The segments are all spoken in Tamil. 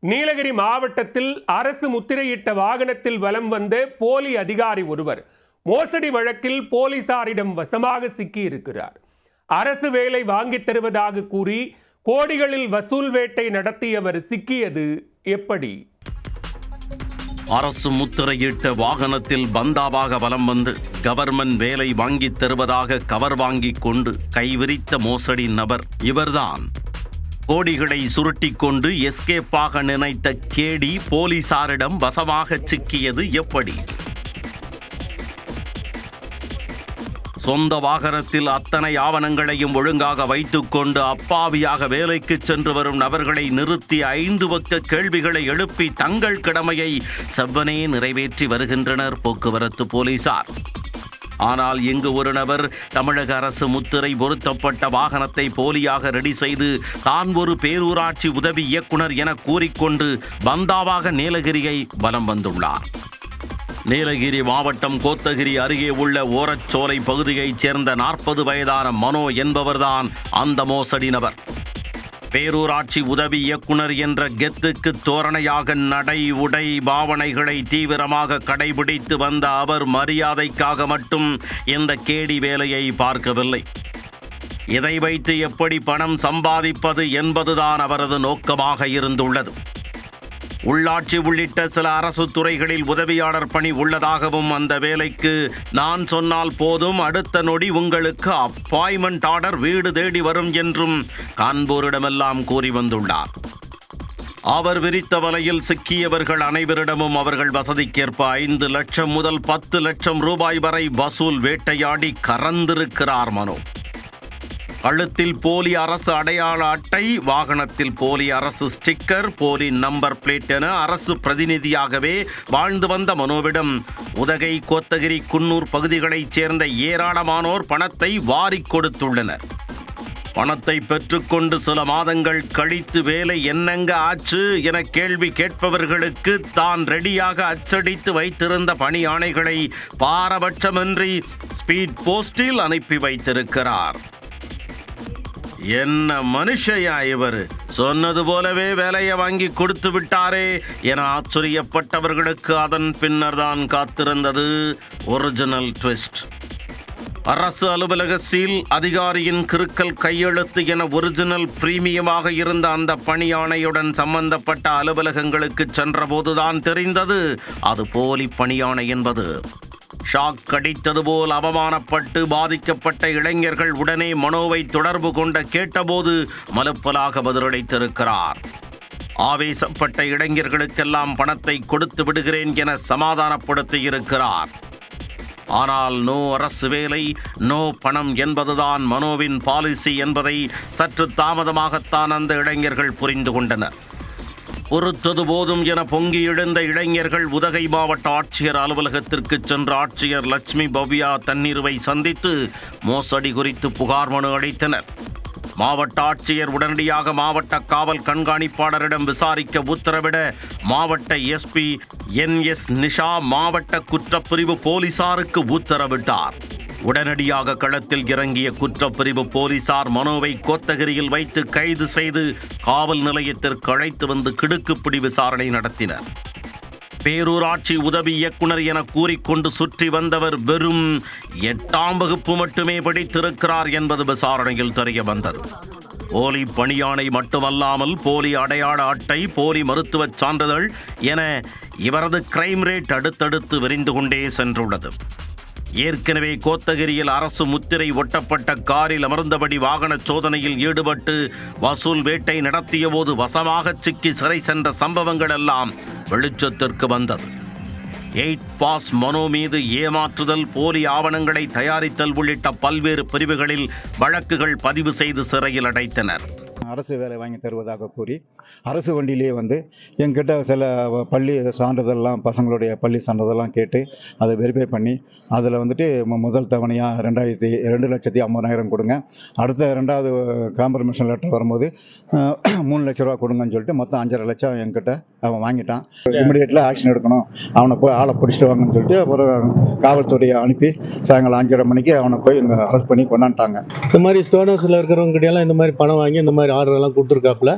நீலகிரி மாவட்டத்தில் அரசு முத்திரையிட்ட வாகனத்தில் வலம் வந்த போலி அதிகாரி ஒருவர் மோசடி வழக்கில் போலீசாரிடம் வசமாக சிக்கியிருக்கிறார். அரசு வேலை வாங்கித் தருவதாக கூறி கோடிகளில் வசூல் வேட்டை நடத்தியவர் சிக்கியது எப்படி? அரசு முத்திரையிட்ட வாகனத்தில் பந்தாவாக வலம் வந்து கவர்மெண்ட் வேலை வாங்கித் தருவதாக கவர் வாங்கிக் கொண்டு கைவிரித்த மோசடி நபர் இவர்தான். கோடிகளை சுருட்டிக் கொண்டு எஸ்கேப்பாக நினைத்த கேடி போலீசாரிடம் வசமாக சிக்கியது எப்படி? சொந்த வாகனத்தில் அத்தனை ஆவணங்களையும் ஒழுங்காக வைத்துக்கொண்டு அப்பாவியாக வேலைக்கு சென்று வரும் நபர்களை நிறுத்தி 5 பக்க கேள்விகளை எழுப்பி தங்கள் கடமையை செவ்வனே நிறைவேற்றி வருகின்றனர் போக்குவரத்து போலீசார். ஆனால் இங்கு ஒரு நபர் தமிழக அரசு முத்திரை பொருத்தப்பட்ட வாகனத்தை போலியாக ரெடி செய்து தான் ஒரு பேரூராட்சி உதவி இயக்குனர் என கூறிக்கொண்டு பந்தாவாக நீலகிரியை வலம் வந்துள்ளார். நீலகிரி மாவட்டம் கோத்தகிரி அருகே உள்ள ஓரச்சோலை பகுதியைச் சேர்ந்த 40 வயதான மனோ என்பவர்தான் அந்த மோசடி நபர். பேரூராட்சி உதவி இயக்குனர் என்ற கெத்துக்கு தோரணையாக நடை உடை பாவனைகளை தீவிரமாக கடைபிடித்து வந்த அவர் மரியாதைக்காக மட்டும் இந்த கேடி வேலையை பார்க்கவில்லை. இதை வைத்து எப்படி பணம் சம்பாதிப்பது என்பதுதான் அவரது நோக்கமாக இருந்துள்ளது. உள்ளாட்சி உள்ளிட்ட சில அரசு துறைகளில் உதவியாளர் பணி உள்ளதாகவும் அந்த வேலைக்கு நான் சொன்னால் போதும் அடுத்த நொடி உங்களுக்கு அப்பாயின்மெண்ட் ஆர்டர் வீடு தேடி வரும் என்றும் காண்போரிடமெல்லாம் கூறி வந்துள்ளார். அவர் விரித்த வலையில் சிக்கியவர்கள் அனைவரிடமும் அவர்கள் வசதிக்கேற்ப 5 லட்சம் முதல் 10 லட்சம் ரூபாய் வரை வசூல் வேட்டையாடி கறந்திருக்கிறார் மனோ. கழுத்தில் போலி அரசு அடையாள அட்டை, வாகனத்தில் போலி அரசு ஸ்டிக்கர், போலி நம்பர் பிளேட் என அரசு பிரதிநிதியாகவே வாழ்ந்து வந்த மனோவிடம் உதகை, கோத்தகிரி, குன்னூர் பகுதிகளைச் சேர்ந்த ஏராளமானோர் பணத்தை வாரிக் கொடுத்துள்ளனர். பணத்தை பெற்றுக்கொண்டு சில மாதங்கள் கழித்து வேலை என்னங்க ஆச்சு என கேள்வி கேட்பவர்களுக்கு தான் ரெடியாக அச்சடித்து வைத்திருந்த பணி ஆணைகளை பாரபட்சமின்றி ஸ்பீட் போஸ்டில் அனுப்பி வைத்திருக்கிறார். என்ன மனுஷயா இவர், சொன்னது போலவே வேலையை வாங்கி கொடுத்து விட்டாரே என ஆச்சரியப்பட்டவர்களுக்கு அதன் பின்னர் தான் காத்திருந்தது ஒரிஜினல் ட்விஸ்ட். அரசு அலுவலக சீல், அதிகாரியின் கிறுக்கல் கையெழுத்து என ஒரிஜினல் பிரீமியமாக இருந்த அந்த பணியாணையுடன் சம்பந்தப்பட்ட அலுவலகங்களுக்கு சென்றபோதுதான் தெரிந்தது அது போலி பணியாணை என்பது. ஷாக் அடித்தது போல் அவமானப்பட்டு பாதிக்கப்பட்ட இளைஞர்கள் உடனே மனோவை தொடர்பு கொண்ட கேட்டபோது மலுப்பலாக பதிலளித்திருக்கிறார். ஆவேசப்பட்ட இளைஞர்களுக்கெல்லாம் பணத்தை கொடுத்து விடுகிறேன் என சமாதானப்படுத்தி இருக்கிறார். ஆனால் நோ அரசு வேலை, நோ பணம் என்பதுதான் மனோவின் பாலிசி என்பதை சற்று தாமதமாகத்தான் அந்த இளைஞர்கள் புரிந்து கொண்டனர். பொறுத்தது போதும் என பொங்கி எழுந்த இளைஞர்கள் உதகை மாவட்ட ஆட்சியர் அலுவலகத்திற்கு சென்ற ஆட்சியர் லட்சுமி பவ்யா தண்ணீர்வை சந்தித்து மோசடி குறித்து புகார் மனு அளித்தனர். மாவட்ட ஆட்சியர் உடனடியாக மாவட்ட காவல் கண்காணிப்பாளரிடம் விசாரிக்க உத்தரவிட மாவட்ட எஸ்பி NS நிஷா மாவட்ட குற்றப்பிரிவு போலீசாருக்கு உத்தரவிட்டார். உடனடியாக களத்தில் இறங்கிய குற்றப்பிரிவு போலீசார் மனோவை கோத்தகிரியில் வைத்து கைது செய்து காவல் நிலையத்திற்கு அழைத்து வந்து கிடுக்குப்பிடி விசாரணை நடத்தினர். பேரூராட்சி உதவி இயக்குனர் என கூறிக்கொண்டு சுற்றி வந்தவர் வெறும் 8ஆம் வகுப்பு மட்டுமே படித்திருக்கிறார் என்பது விசாரணையில் தெரிய வந்தது. போலி பணியாணை மட்டுமல்லாமல் போலி அடையாள அட்டை, போலி மருத்துவச் சான்றிதழ் என இவரது கிரைம் ரேட் அடுத்தடுத்து விரிந்து கொண்டே சென்றுள்ளது. ஏற்கனவே கோத்தகிரியில் அரசு முத்திரை ஒட்டப்பட்ட காரில் அமர்ந்தபடி வாகன சோதனையில் ஈடுபட்டு வசூல் வேட்டை நடத்திய போது வசமாக சிக்கி சிறை சென்ற சம்பவங்கள் எல்லாம் வெளிச்சத்திற்கு வந்தது. 8 பாஸ் மனோ மீது ஏமாற்றுதல், போலி ஆவணங்களை தயாரித்தல் உள்ளிட்ட பல்வேறு பிரிவுகளில் வழக்குகள் பதிவு செய்து சிறையில் அடைத்தனர். அரசு வேலை வாங்கி தருவதாக கூறி அரசு வண்டியிலேயே வந்து என்கிட்ட சில பள்ளி சான்றிதழ்லாம், பசங்களுடைய பள்ளி சான்றிதழ்லாம் கேட்டு அதை வெரிஃபை பண்ணி அதில் வந்துட்டு முதல் தவணையாக 2,50,000 கொடுங்க, அடுத்த 2வது காம்பர்மேஷன் லெட்டர் வரும்போது 3 லட்ச ரூபா கொடுங்கன்னு சொல்லிட்டு மொத்தம் 5,5 லட்சம் என்கிட்ட அவன் வாங்கிட்டான். இமிடியேட்டில் ஆக்ஷன் எடுக்கணும், அவனை போய் ஆளை பிடிச்சிட்டு வாங்கன்னு சொல்லிட்டு ஒரு காவல்துறையை அனுப்பி சாயங்காலம் 5:30 மணிக்கு அவனை போய் இங்கே அரெஸ்ட் பண்ணி கொண்டாண்டாங்க. இந்த மாதிரி ஸ்டோன் ஹவுஸில் இருக்கிறவங்க கிட்டலாம் இந்த மாதிரி பணம் வாங்கி இந்த மாதிரி ஆர்டர்லாம் கொடுத்துருக்காப்புல.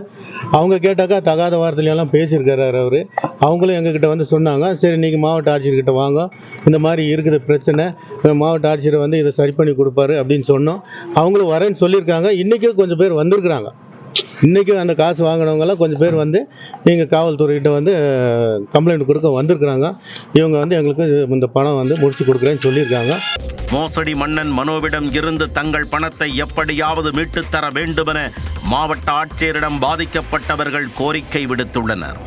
அவங்க கேட்டாக்கா தகாத வார்த்தையிலெல்லாம் பேசியிருக்காரு அவர். அவங்களும் எங்ககிட்ட வந்து சொன்னாங்க, சரி நீங்கள் மாவட்ட ஆட்சியர்கிட்ட வாங்க, இந்த மாதிரி இருக்குது பிரச்சனை, மாவட்ட ஆட்சியர் வந்து இதை சரி பண்ணி கொடுப்பாரு அப்படின்னு சொன்னோம். அவங்களும் வரேன்னு சொல்லியிருக்காங்க. இன்றைக்கும் கொஞ்சம் பேர் வந்திருக்கிறாங்க. இன்றைக்கும் அந்த காசு வாங்கினவங்கெல்லாம் கொஞ்சம் பேர் வந்து எங்கள் காவல்துறையிட்ட வந்து கம்ப்ளைண்ட் கொடுக்க வந்திருக்கிறாங்க. இவங்க வந்து எங்களுக்கு இந்த பணம் வந்து முடிச்சு கொடுக்குறேன்னு சொல்லியிருக்காங்க. மோசடி மன்னன் மனோவிடம் இருந்து தங்கள் பணத்தை எப்படியாவது மீட்டுத்தர வேண்டுமென மாவட்ட ஆட்சியரிடம் பாதிக்கப்பட்டவர்கள் கோரிக்கை விடுத்துள்ளனர்.